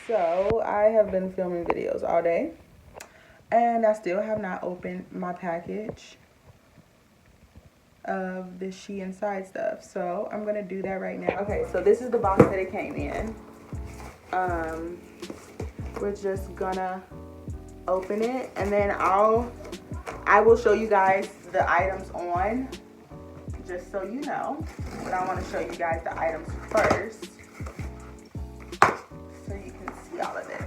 So I have been filming videos all day and I still have not opened my package of the SHEIN side stuff. So I'm gonna do that right now. Okay, so this is the box that it came in. We're just gonna open it and then I will show you guys the items on, just so you know. But I want to show you guys the items first so you can see all of it.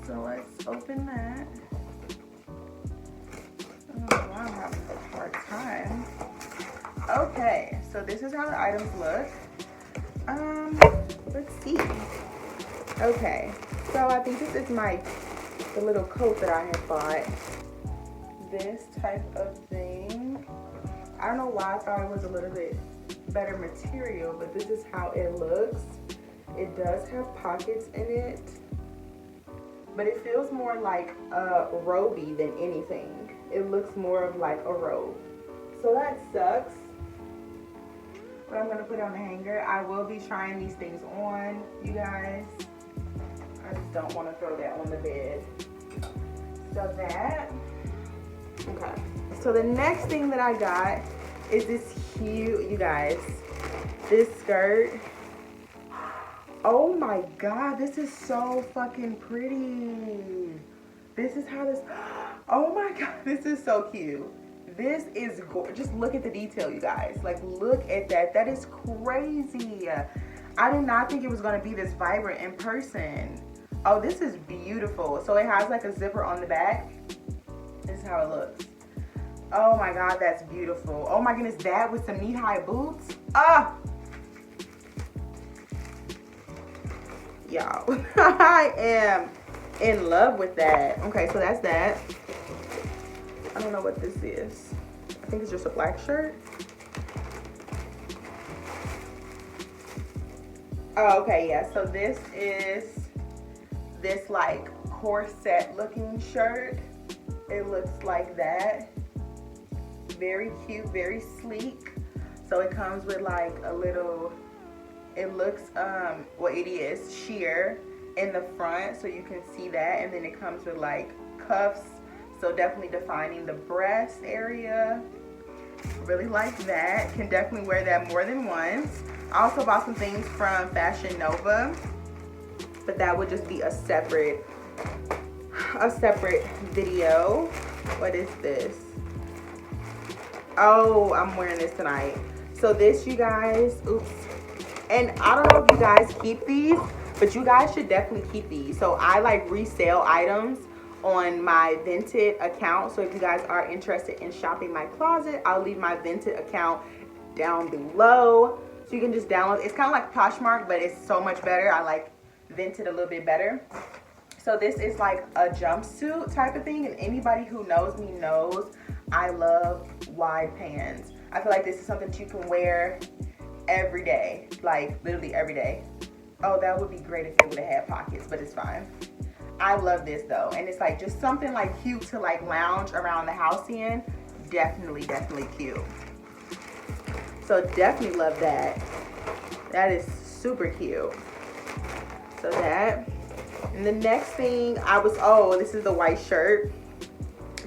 So let's open that. Oh, I'm having a hard time. Okay, so this is how the items look. Let's see. Okay, so I think this is the little coat that I had bought. This type of thing. I don't know why I thought it was a little bit better material, but this is how it looks. It does have pockets in it, but it feels more like a robe-y than anything. It looks more of like a robe. So that sucks. But I'm gonna put it on the hanger. I will be trying these things on, you guys. I just don't want to throw that on the bed. So that, okay. So the next thing that I got is this cute, you guys, this skirt. Oh my God, this is so fucking pretty. This is how this, oh my God, this is so cute. This is gorgeous. Just look at the detail, you guys. Like, look at that. That is crazy. I did not think it was gonna be this vibrant in person. Oh, this is beautiful. So it has like a zipper on the back. This is how it looks. Oh my God, that's beautiful. Oh my goodness, that with some knee-high boots. Ah! Y'all, I am in love with that. Okay, so that's that. I don't know what this is. I think it's just a black shirt. Oh, okay, yeah. So this is this like corset looking shirt. It looks like that. Very cute, very sleek. So it comes with like a little, it looks, well, it is sheer in the front, so you can see that. And then it comes with like cuffs, so definitely defining the breast area. Really like that. Can definitely wear that more than once. I also bought some things from Fashion Nova, but that would just be a separate video. What is this? Oh, I'm wearing this tonight. So this, you guys, oops. And I don't know if you guys keep these, but you guys should definitely keep these. So I like resell items on my Vinted account. So if you guys are interested in shopping my closet, I'll leave my Vinted account down below. So you can just download. It's kind of like Poshmark, but it's so much better. I like Vinted a little bit better. So this is like a jumpsuit type of thing. And anybody who knows me knows I love wide pants. I feel like this is something that you can wear every day, like literally every day. Oh, that would be great if it would have had pockets, but it's fine. I love this though, and it's like just something like cute to like lounge around the house in. Definitely cute. So definitely love that. That is super cute. So that, and the next thing this is the white shirt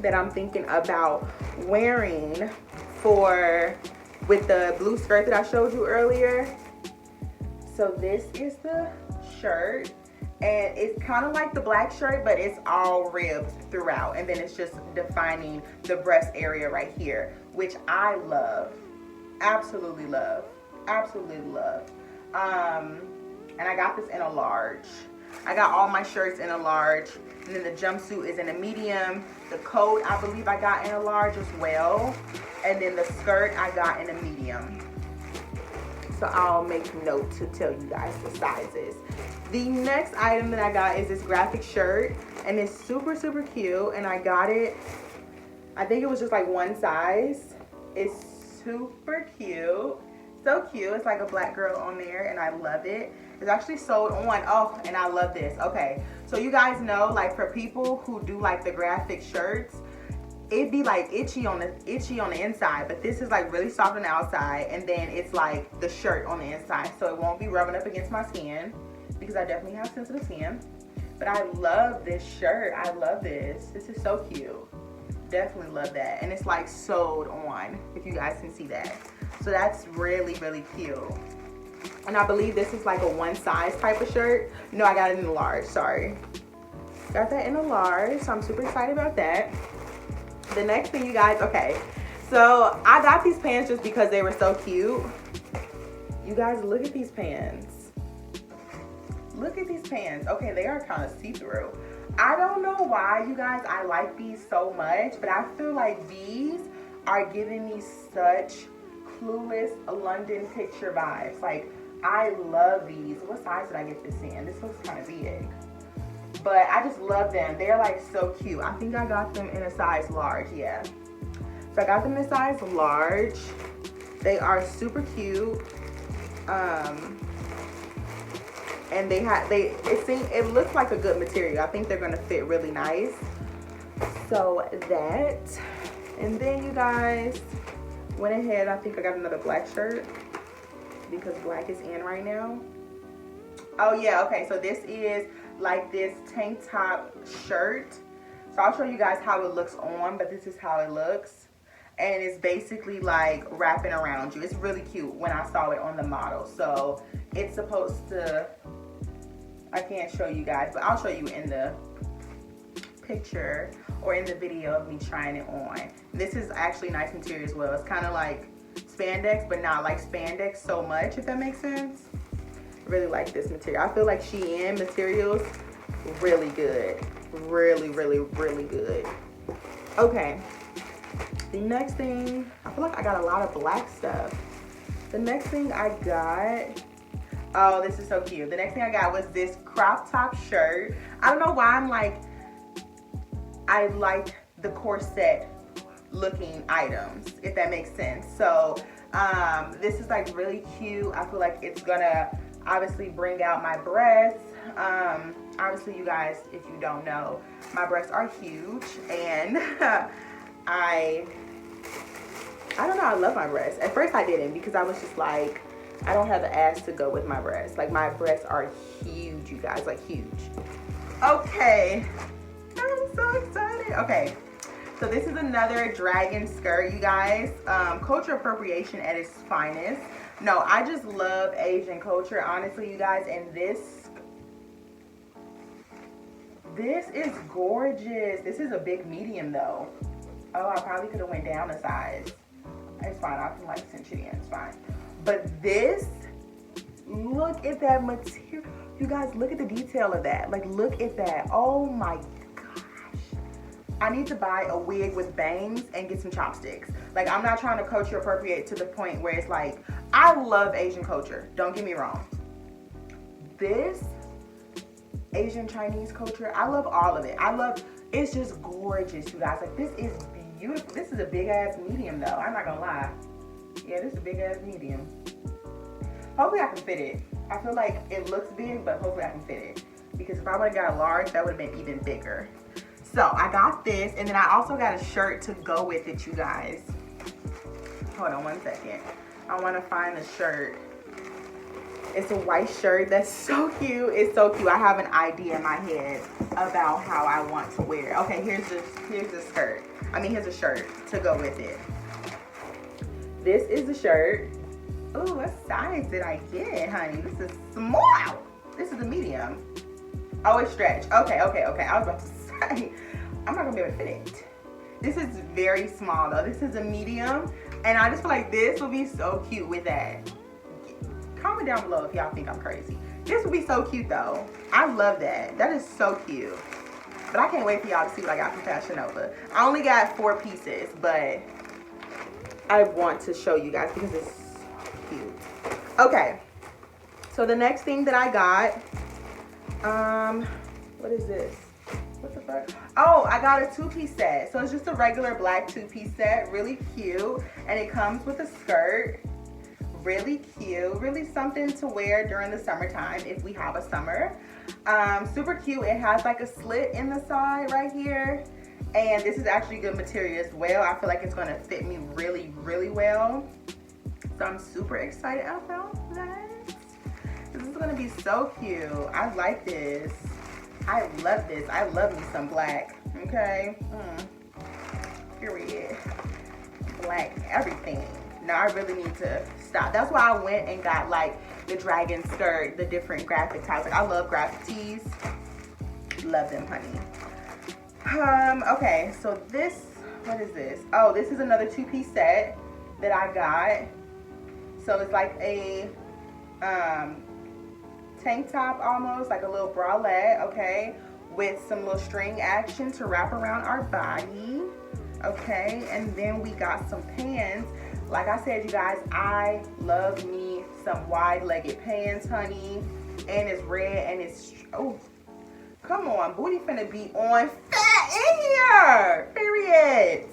that I'm thinking about wearing with the blue skirt that I showed you earlier. So this is the shirt, and it's kind of like the black shirt, but it's all ribbed throughout, and then it's just defining the breast area right here, which I love, absolutely love. And I got this in a large. I got all my shirts in a large, and then the jumpsuit is in a medium. The coat, I believe I got in a large as well. And then the skirt I got in a medium. So I'll make note to tell you guys the sizes. The next item that I got is this graphic shirt, and it's super cute, and I got it, I think it was just like one size. It's super cute. So cute. It's like a black girl on there, and I love it. It's actually sold on, oh, and I love this. Okay, so you guys know, like for people who do like the graphic shirts, it'd be like itchy on the inside, but this is like really soft on the outside, and then it's like the shirt on the inside, so it won't be rubbing up against my skin. because I definitely have sensitive skin. But I love this shirt. I love this. This is so cute. Definitely love that. And it's like sewed on, if you guys can see that. So that's really, really cute. And I believe this is like a one size type of shirt. No, I got it in a large, sorry. Got that in a large, so I'm super excited about that. The next thing, you guys, okay. So I got these pants just because they were so cute. You guys, look at these pants. Look at these pants. Okay, they are kind of see-through. I don't know why, you guys, I like these so much, but I feel like these are giving me such Clueless London picture vibes. Like, I love these. What size did I get this in? This looks kind of big. But I just love them. They're like so cute. I think I got them in a size large, yeah. So I got them in a size large. They are super cute. And it looks like a good material. I think they're gonna fit really nice. So that, and then you guys went ahead, I think I got another black shirt because black is in right now. Oh yeah, okay, so this is like this tank top shirt. So I'll show you guys how it looks on, but this is how it looks. And it's basically like wrapping around you. It's really cute when I saw it on the model. So it's supposed to, I can't show you guys, but I'll show you in the picture or in the video of me trying it on. This is actually nice material as well. It's kind of like spandex, but not like spandex so much, if that makes sense. Really like this material. I feel like SHEIN materials, really good. Really, really, really good. Okay. The next thing, I feel like I got a lot of black stuff. The next thing I got, oh, this is so cute. The next thing I got was this crop top shirt. I don't know why I like the corset looking items, if that makes sense. So this is like really cute. I feel like it's gonna obviously bring out my breasts. Obviously, you guys, if you don't know, my breasts are huge, and I don't know, I love my breasts. At first I didn't, because I was just like, I don't have the ass to go with my breasts. Like, my breasts are huge, you guys, like huge. Okay, I'm so excited. Okay, so this is another dragon skirt, you guys. Culture appropriation at its finest. No, I just love Asian culture, honestly, you guys, and this is gorgeous. This is a big medium though. Oh, I probably could have went down a size. It's fine, I can like cinch it in, it's fine. But this, look at that material. You guys, look at the detail of that. Like, look at that. Oh my gosh. I need to buy a wig with bangs and get some chopsticks. Like, I'm not trying to culture appropriate to the point where it's like, I love Asian culture, don't get me wrong. This Asian Chinese culture, I love all of it. It's just gorgeous, you guys. Like, this is beautiful. This is a big ass medium though, I'm not gonna lie. Yeah, this is a big ass medium. Hopefully I can fit it. I feel like it looks big, but hopefully I can fit it. Because if I would've got a large, that would've been even bigger. So I got this, and then I also got a shirt to go with it, you guys. Hold on one second. I wanna find the shirt. It's a white shirt that's so cute. It's so cute. I have an idea in my head about how I want to wear it. Okay, here's the skirt. Here's a shirt to go with it. This is the shirt. Oh, what size did I get, honey? This is small. This is a medium. Oh, it's stretched. Okay. I was about to say, I'm not gonna be able to fit it. This is very small though. This is a medium, and I just feel like this would be so cute with that. Comment down below if y'all think I'm crazy. This would be so cute though. I love that. That is so cute. But I can't wait for y'all to see what I got from Fashion Nova. I only got 4 pieces, but I want to show you guys because it's cute. Okay, so the next thing that I got, what is this? What the fuck? Oh, I got a 2-piece set. So it's just a regular black 2-piece set, really cute, and it comes with a skirt. Really cute, really something to wear during the summertime if we have a summer. Super cute. It has like a slit in the side right here, and this is actually good material as well. I feel like it's gonna fit me really, really well. So I'm super excited about that. This is gonna be so cute. I like this. I love this. I love me some black. Okay. Period. Black everything. Now I really need to stop. That's why I went and got like the dragon skirt, the different graphic types. Like I love graphic tees. Love them, honey. Okay, so this, what is this? Oh, this is another two-piece set that I got. So it's like a tank top almost, like a little bralette, okay, with some little string action to wrap around our body, okay. And then we got some pants. Like I said, you guys, I love me some wide-legged pants, honey. And it's red and it's, oh, come on, booty finna be on fat in here, period.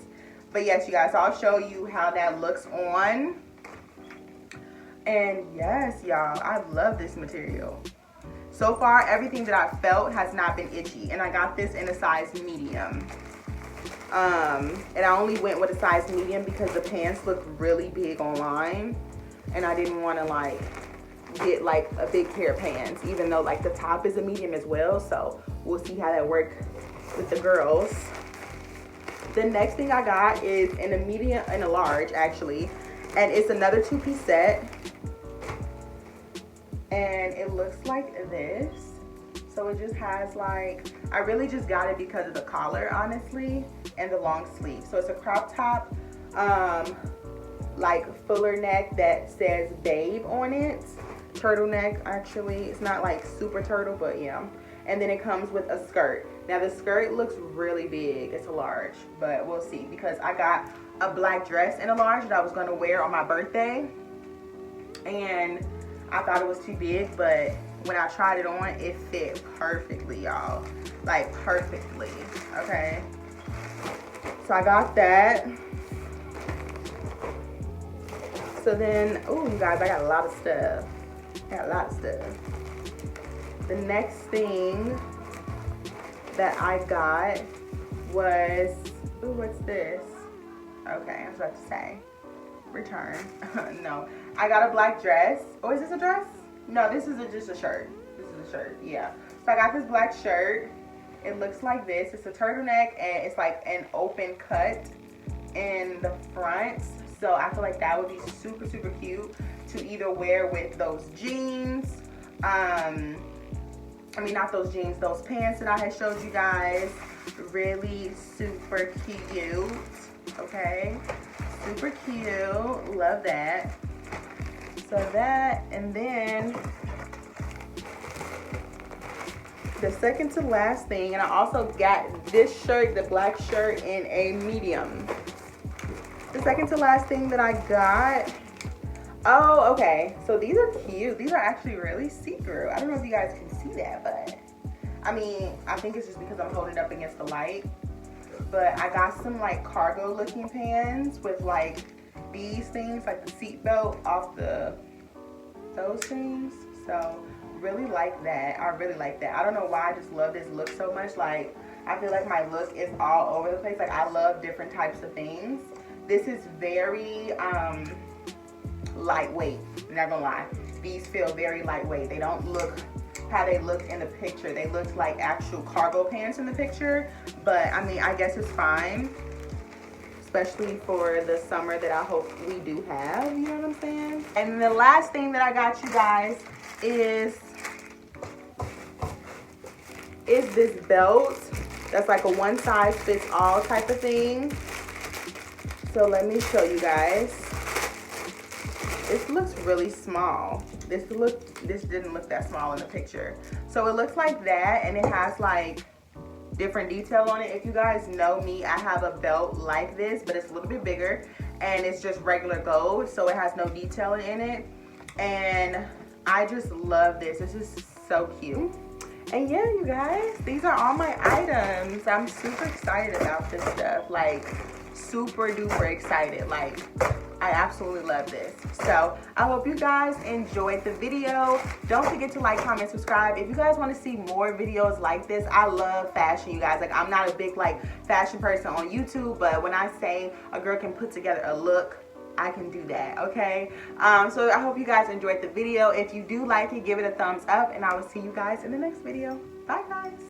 But yes, you guys, I'll show you how that looks on. And yes, y'all, I love this material. So far, everything that I felt has not been itchy. And I got this in a size medium. And I only went with a size medium because the pants looked really big online. And I didn't want to like get like a big pair of pants, even though like the top is a medium as well. So we'll see how that works with the girls. The next thing I got is in a medium and a large actually. And it's another two-piece set. And it looks like this. So it just has like, I really just got it because of the collar, honestly, and the long sleeve. So it's a crop top, like fuller neck that says babe on it. Turtleneck, actually. It's not like super turtle, but yeah. And then it comes with a skirt. Now the skirt looks really big. It's a large, but we'll see, because I got a black dress in a large that I was gonna wear on my birthday. And I thought it was too big, but when I tried it on, it fit perfectly, y'all. Like perfectly, okay? So I got that. So then, oh, you guys, I got a lot of stuff. The next thing that I got was, ooh, what's this? Okay, I was about to say, return. No, I got a black dress. Oh, is this a dress? No, this is just a shirt. This is a shirt, yeah. So I got this black shirt. It looks like this. It's a turtleneck and it's like an open cut in the front. So I feel like that would be super, super cute to either wear with those jeans. I mean, not those jeans, those pants that I had showed you guys. Really super cute, okay? Super cute, love that. So that, and then the second to last thing, and I also got this shirt, the black shirt, in a medium. The second to last thing that I got, oh, okay, so these are cute. These are actually really see-through. I don't know if you guys can see that, but I mean, I think it's just because I'm holding it up against the light. But I got some like cargo looking pants with like these things, like the seat belt off those things. So really like that. I really like that. I don't know why, I just love this look so much. Like, I feel like my look is all over the place. Like, I love different types of things. This is very lightweight, not gonna lie. These feel very lightweight. They don't look how they look in the picture. They look like actual cargo pants in the picture, but I mean, I guess it's fine, especially for the summer that I hope we do have, you know what I'm saying? And the last thing that I got you guys is this belt that's like a one size fits all type of thing. So let me show you guys. This looks really small. This didn't look that small in the picture. So it looks like that, and it has like different detail on it. If you guys know me, I have a belt like this, but it's a little bit bigger, and it's just regular gold, so it has no detailing in it. And I just love this. This is so cute. And yeah, you guys, these are all my items. I'm super excited about this stuff. Like, super duper excited. Like, I absolutely love this. So I hope you guys enjoyed the video. Don't forget to like, comment, subscribe. If you guys want to see more videos like this, I love fashion, you guys. Like, I'm not a big like fashion person on YouTube, but when I say a girl can put together a look, I can do that, okay? So I hope you guys enjoyed the video. If you do like it, give it a thumbs up, and I will see you guys in the next video. Bye, guys.